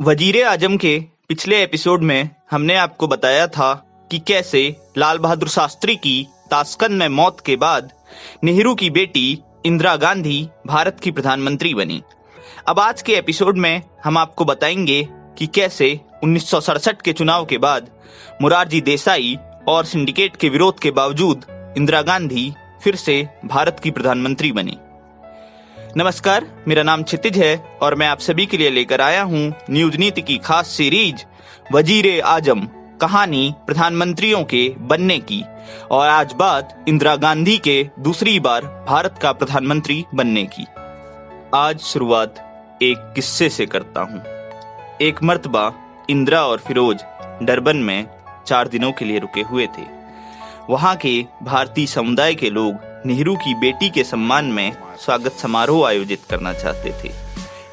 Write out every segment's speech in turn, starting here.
वजीरे आजम के पिछले एपिसोड में हमने आपको बताया था कि कैसे लाल बहादुर शास्त्री की ताशकंद में मौत के बाद नेहरू की बेटी इंदिरा गांधी भारत की प्रधानमंत्री बनी। अब आज के एपिसोड में हम आपको बताएंगे कि कैसे 1967 के चुनाव के बाद मोरारजी देसाई और सिंडिकेट के विरोध के बावजूद इंदिरा गांधी फिर से भारत की प्रधानमंत्री बनी। नमस्कार, मेरा नाम क्षितिज है और मैं आप सभी के लिए लेकर आया हूं न्यूज नीति की खास सीरीज वजीरे आजम, कहानी प्रधानमंत्रियों के बनने की। और आज बात इंदिरा गांधी के दूसरी बार भारत का प्रधानमंत्री बनने की। आज शुरुआत एक किस्से से करता हूं। एक मर्तबा इंदिरा और फिरोज डरबन में 4 दिनों के लिए रुके हुए थे। वहां के भारतीय समुदाय के लोग नेहरू की बेटी के सम्मान में स्वागत समारोह आयोजित करना चाहते थे।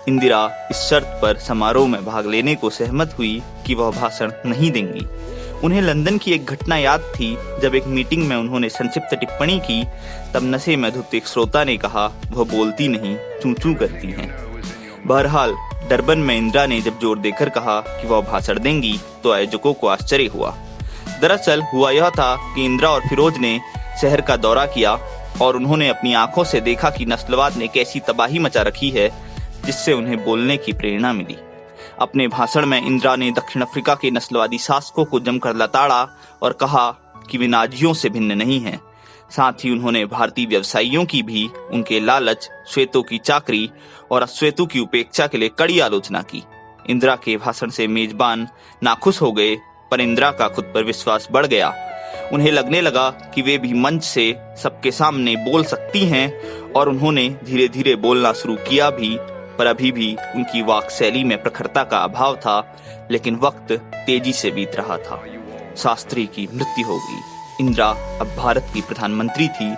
इंदिरा इस शर्त पर समारोह में भाग लेने को सहमत हुई कि वह भाषण नहीं देंगी। उन्हें लंदन की एक घटना याद थी, जब एक मीटिंग में उन्होंने संक्षिप्त टिप्पणी की। तब नशे में धुत एक श्रोता ने कहा, वह बोलती नहीं, चूं चूं करती हैं। बहरहाल डरबन में इंदिरा ने जब जोर देकर कहा कि वह भाषण देंगी तो आयोजकों को आश्चर्य हुआ। दरअसल हुआ यह था कि इंदिरा और फिरोज ने शहर का दौरा किया और उन्होंने अपनी आंखों से देखा कि नस्लवाद ने कैसी तबाही मचा रखी है, जिससे उन्हें बोलने की प्रेरणा मिली। अपने भाषण में इंदिरा ने दक्षिण अफ्रीका के नस्लवादी शासकों को जमकर लताड़ा और कहा कि वे नाजियों से भिन्न नहीं हैं। साथ ही उन्होंने भारतीय व्यवसायियों की भी उनके लालच, श्वेतों की चाकरी और अश्वेतों की उपेक्षा के लिए कड़ी आलोचना की। इंदिरा के भाषण से मेजबान नाखुश हो गए, पर इंदिरा का खुद पर विश्वास बढ़ गया। उन्हें लगने लगा कि वे भी मंच से सबके सामने बोल सकती हैं और उन्होंने धीरे धीरे बोलना शुरू किया भी, पर अभी भी उनकी वाक शैली में प्रखरता का अभाव था। लेकिन वक्त तेजी से बीत रहा था। शास्त्री की मृत्यु हो गई। इंदिरा अब भारत की प्रधानमंत्री थी,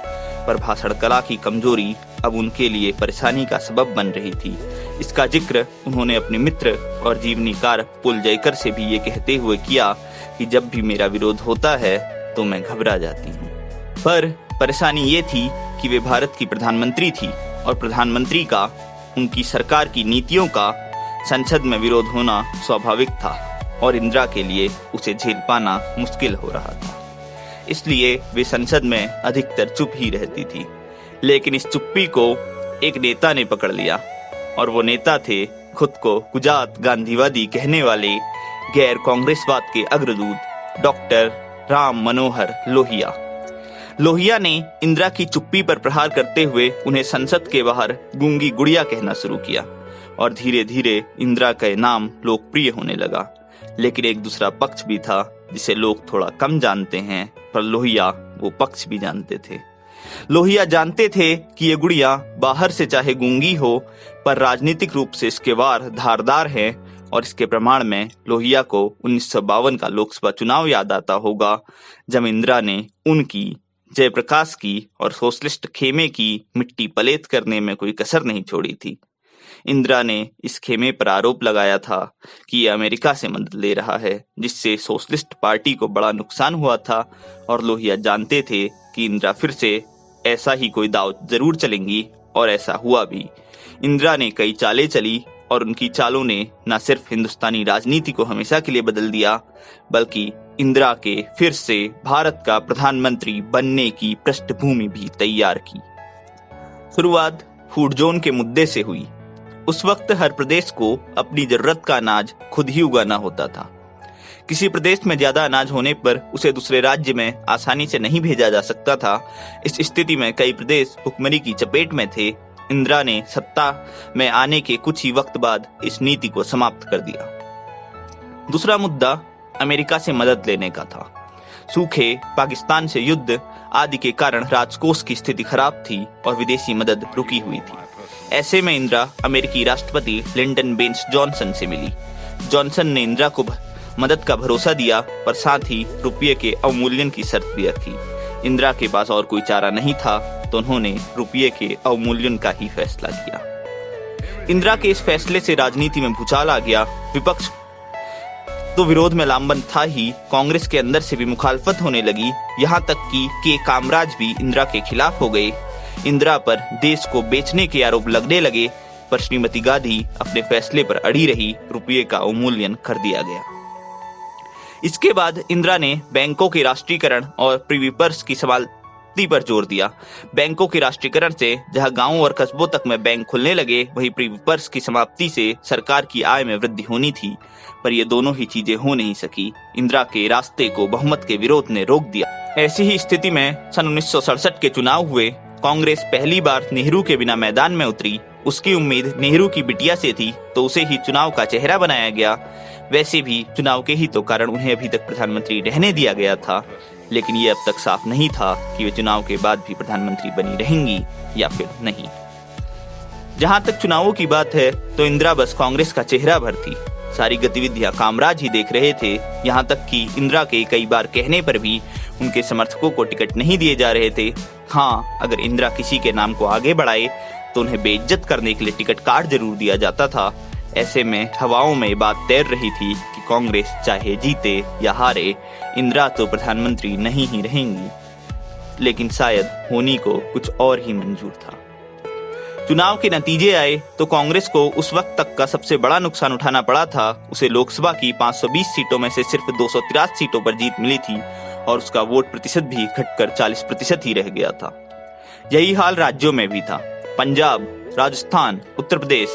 पर भाषण कला की कमजोरी अब उनके लिए परेशानी का सबब बन रही थी। इसका जिक्र उन्होंने अपने मित्र और जीवनीकार पुल जयकर से भी ये कहते हुए किया कि जब भी मेरा विरोध होता है तो मैं घबरा जाती हूँ। पर परेशानी ये थी कि वे भारत की प्रधानमंत्री थी और प्रधानमंत्री का, उनकी सरकार की नीतियों का संसद में विरोध होना स्वाभाविक था और इंदिरा के लिए उसे झेल पाना मुश्किल हो रहा था। इसलिए वे संसद में अधिकतर चुप ही रहती थी। लेकिन इस चुप्पी को एक नेता ने पकड़ लिया और वो नेता थे खुद को कुजात गांधीवादी कहने वाले गैर कांग्रेसवाद के अग्रदूत डॉक्टर राम मनोहर लोहिया। लोहिया ने इंदिरा की चुप्पी पर प्रहार करते हुए उन्हें संसद के बाहर गूंगी गुड़िया कहना शुरू किया और धीरे धीरे इंदिरा का नाम लोकप्रिय होने लगा। लेकिन एक दूसरा पक्ष भी था जिसे लोग थोड़ा कम जानते हैं, पर लोहिया वो पक्ष भी जानते थे। लोहिया जानते थे कि ये गुड़िया बाहर से चाहे गूंगी हो, पर राजनीतिक रूप से इसके वार धारदार हैं। और इसके प्रमाण में लोहिया को 1952 का लोकसभा चुनाव याद आता होगा, जब इंदिरा ने उनकी, जयप्रकाश की और सोशलिस्ट खेमे की मिट्टी पलेत करने में कोई कसर नहीं छोड़ी थी। इंदिरा ने इस खेमे पर आरोप लगाया था कि ये अमेरिका से मदद ले रहा है, जिससे सोशलिस्ट पार्टी को बड़ा नुकसान हुआ था। और लोहिया जानते थे कि इंदिरा फिर से ऐसा ही कोई दांव जरूर चलेंगी, और ऐसा हुआ भी। इंदिरा ने कई चालें चली और उनकी चालों ने न सिर्फ हिंदुस्तानी राजनीति को हमेशा के लिए बदल दिया, बल्कि इंदिरा के फिर से भारत का प्रधानमंत्री बनने की पृष्ठभूमि भी तैयार की। शुरुआत फूड जोन के मुद्दे से हुई। उस वक्त हर प्रदेश को अपनी जरूरत का अनाज खुद ही उगाना होता था। किसी प्रदेश में ज्यादा अनाज होने पर उसे दूसरे राज्य में आसानी से नहीं भेजा जा सकता था। इस स्थिति में कई प्रदेश भुखमरी की चपेट में थे। इंदिरा ने सत्ता में आने के कुछ ही वक्त बाद इस नीति को समाप्त कर दिया। दूसरा मुद्दा अमेरिका से मदद लेने का था। सूखे, पाकिस्तान से युद्ध आदि के कारण राजकोष की स्थिति खराब थी और विदेशी मदद रुकी हुई थी। ऐसे में इंदिरा अमेरिकी राष्ट्रपति लिंडन बेंस जॉनसन से मिली। जॉनसन ने इंदिरा को मदद का भरोसा दिया, पर साथ ही रुपये के अवमूल्यन की शर्त भी रखी। इंदिरा के पास और कोई चारा नहीं था, तो उन्होंने रुपये के अवमूल्यन का ही फैसला किया। इंदिरा के इस फैसले से राजनीति में भूचाल आ गया। विपक्ष तो विरोध में लामबंद था ही, कांग्रेस के अंदर से भी मुखालफत होने लगी। यहाँ तक कि के कामराज भी इंदिरा के खिलाफ हो गए। इंदिरा पर देश को बेचने के आरोप लगने लगे। पर श्रीमती गांधी अपने फैसले पर अड़ी रही, रुपये का अवमूल्यन कर दिया गया। इसके बाद इंदिरा ने बैंकों के राष्ट्रीयकरण और प्रिवी पर्स की समाप्ति पर जोर दिया। बैंकों के राष्ट्रीयकरण से जहां गांवों और कस्बों तक में बैंक खुलने लगे, वहीं प्रिवी पर्स की समाप्ति से सरकार की आय में वृद्धि होनी थी, पर ये दोनों ही चीजें हो नहीं सकी। इंदिरा के रास्ते को बहुमत के विरोध ने रोक दिया। ऐसी ही स्थिति में सन 1967 के चुनाव हुए। कांग्रेस पहली बार नेहरू के बिना मैदान में उतरी। उसकी उम्मीद नेहरू की बिटिया से थी, तो उसे ही चुनाव का चेहरा बनाया गया। वैसे भी चुनाव के ही तो कारण उन्हें अभी तक प्रधानमंत्री रहने दिया गया था, लेकिन ये अब तक साफ नहीं था कि वे चुनाव के बाद भी प्रधानमंत्री बनी रहेंगी या फिर नहीं। जहां तक चुनावों की बात है, तो इंदिरा बस कांग्रेस का चेहरा भर थी। सारी गतिविधियां कामराज ही देख रहे थे। यहाँ तक कि इंदिरा के कई बार कहने पर भी उनके समर्थकों को टिकट नहीं दिए जा रहे थे। हाँ, अगर इंदिरा किसी के नाम को आगे बढ़ाए तो उन्हें बेइज्जत करने के लिए टिकट कार्ड जरूर दिया जाता था। ऐसे में हवाओं में ये बात तैर रही थी कि कांग्रेस चाहे जीते या हारे, इंदिरा तो प्रधानमंत्री नहीं ही रहेंगी। लेकिन शायद होनी को कुछ और ही मंजूर था। चुनाव के नतीजे आए तो कांग्रेस को उस वक्त तक का सबसे बड़ा नुकसान उठाना पड़ा था। उसे लोकसभा की 520 सीटों में से सिर्फ 283 सीटों पर जीत मिली थी और उसका वोट प्रतिशत भी घटकर 40% ही रह गया था। यही हाल राज्यों में भी था। पंजाब, राजस्थान, उत्तर प्रदेश,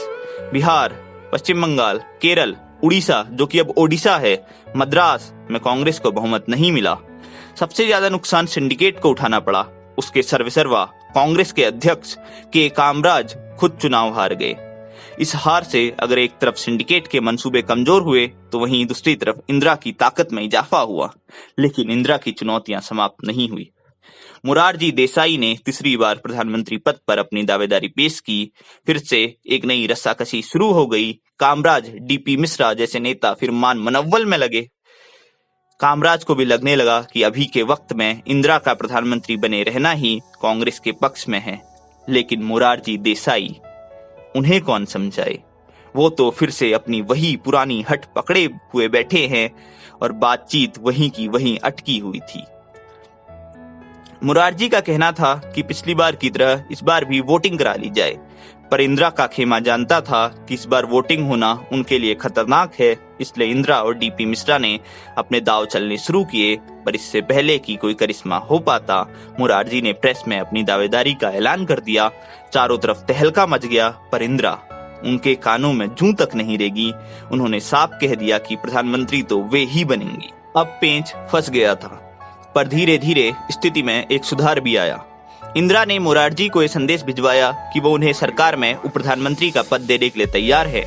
बिहार, पश्चिम बंगाल, केरल, उड़ीसा, जो कि अब ओडिशा है, मद्रास में कांग्रेस को बहुमत नहीं मिला। सबसे ज्यादा नुकसान सिंडिकेट को उठाना पड़ा। उसके सर्वेसर्वा कांग्रेस के अध्यक्ष के कामराज खुद चुनाव हार गए। इस हार से अगर एक तरफ सिंडिकेट के मंसूबे कमजोर हुए, तो वहीं दूसरी तरफ इंदिरा की ताकत में इजाफा हुआ। लेकिन इंदिरा की चुनौतियां समाप्त नहीं हुई। मोरारजी देसाई ने तीसरी बार प्रधानमंत्री पद पर अपनी दावेदारी पेश की। फिर से एक नई रस्साकसी शुरू हो गई। कामराज, डीपी मिश्रा जैसे नेता फिर मान मनव्वल में लगे। कामराज को भी लगने लगा कि अभी के वक्त में इंदिरा का प्रधानमंत्री बने रहना ही कांग्रेस के पक्ष में है। लेकिन मोरारजी देसाई, उन्हें कौन समझाए? वो तो फिर से अपनी वही पुरानी हट पकड़े हुए बैठे हैं और बातचीत वहीं की वहीं अटकी हुई थी। मोरारजी का कहना था कि पिछली बार की तरह इस बार भी वोटिंग करा ली जाए, पर इंदिरा का खेमा जानता था कि इस बार वोटिंग होना उनके लिए खतरनाक है। इसलिए इंदिरा और डीपी मिश्रा ने अपने दाव चलने शुरू किए। पर इससे पहले कि कोई करिश्मा हो पाता, मोरारजी ने प्रेस में अपनी दावेदारी का ऐलान कर दिया। चारों तरफ तहलका मच गया, पर इंदिरा, उनके कानों में जूं तक नहीं रेगी। उन्होंने साफ कह दिया कि प्रधानमंत्री तो वे ही बनेंगी। अब पेंच फंस गया था, पर धीरे धीरे स्थिति में एक सुधार भी आया। इंदिरा ने मोरारजी को यह संदेश भिजवाया कि वो उन्हें सरकार में उप प्रधानमंत्री का पद देने के लिए तैयार है।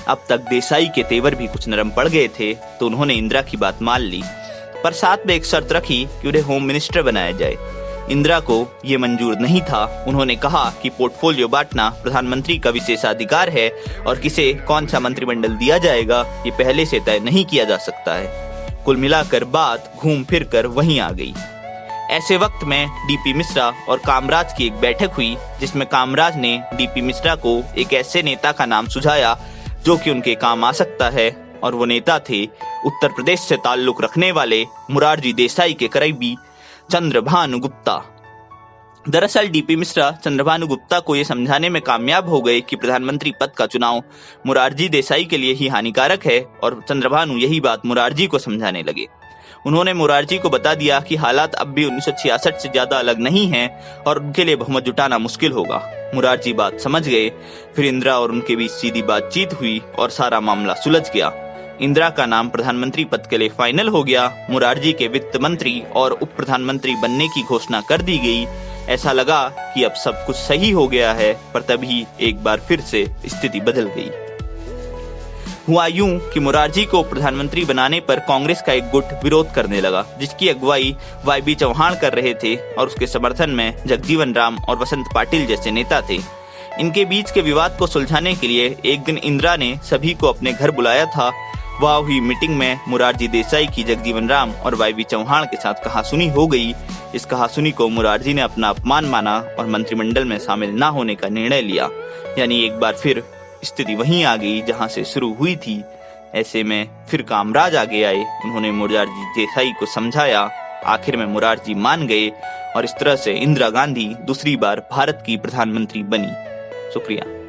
अब तक देसाई के तेवर भी कुछ नरम पड़ गए थे, तो उन्होंने इंदिरा की बात मान ली, पर साथ में एक शर्त रखी कि उन्हें होम मिनिस्टर बनाया जाए। इंदिरा को ये मंजूर नहीं था। उन्होंने कहा कि पोर्टफोलियो बांटना प्रधानमंत्री का विशेषाधिकार है और किसे कौन सा मंत्रिमंडल दिया जाएगा, ये पहले से तय नहीं किया जा सकता है। कुल मिलाकर बात घूम फिर कर वहीं आ गई। ऐसे वक्त में डीपी मिश्रा और कामराज की एक बैठक हुई, जिसमें कामराज ने डीपी मिश्रा को एक ऐसे नेता का नाम सुझाया जो कि उनके काम आ सकता है, और वो नेता थे उत्तर प्रदेश से ताल्लुक रखने वाले मोरारजी देसाई के करीबी चंद्रभानु गुप्ता। दरअसल डीपी मिश्रा चंद्रभानु गुप्ता को ये समझाने में कामयाब हो गए कि प्रधानमंत्री पद का चुनाव मोरारजी देसाई के लिए ही हानिकारक है, और चंद्रभानु यही बात मोरारजी को समझाने लगे। उन्होंने मोरारजी को बता दिया कि हालात अब भी 1966 से ज्यादा अलग नहीं हैं और उनके लिए बहुमत जुटाना मुश्किल होगा। मोरारजी बात समझ गए। फिर इंदिरा और उनके बीच सीधी बातचीत हुई और सारा मामला सुलझ गया। इंदिरा का नाम प्रधानमंत्री पद के लिए फाइनल हो गया। मोरारजी के वित्त मंत्री और उप प्रधानमंत्री बनने की घोषणा कर दी गई। ऐसा लगा कि अब सब कुछ सही हो गया है, पर तभी एक बार फिर से स्थिति बदल गई। हुआ यूं कि मोरारजी को प्रधानमंत्री बनाने पर कांग्रेस का एक गुट विरोध करने लगा, जिसकी अगुवाई वाईबी चौहान कर रहे थे, और उसके समर्थन में जगजीवन राम और वसंत पाटिल जैसे नेता थे। इनके बीच के विवाद को सुलझाने के लिए एक दिन इंदिरा ने सभी को अपने घर बुलाया था। वहां हुई मीटिंग में मोरारजी देसाई की जगजीवन राम और वाईबी चौहान के साथ कहासुनी हो गई। इस कहासुनी को मोरारजी ने अपना अपमान माना और मंत्रिमंडल में शामिल न होने का निर्णय लिया। यानी एक बार फिर स्थिति वहीं आ गई जहां से शुरू हुई थी। ऐसे में फिर कामराज आगे आए। उन्होंने मोरारजी देसाई को समझाया। आखिर में मोरारजी मान गए और इस तरह से इंदिरा गांधी दूसरी बार भारत की प्रधानमंत्री बनी। शुक्रिया।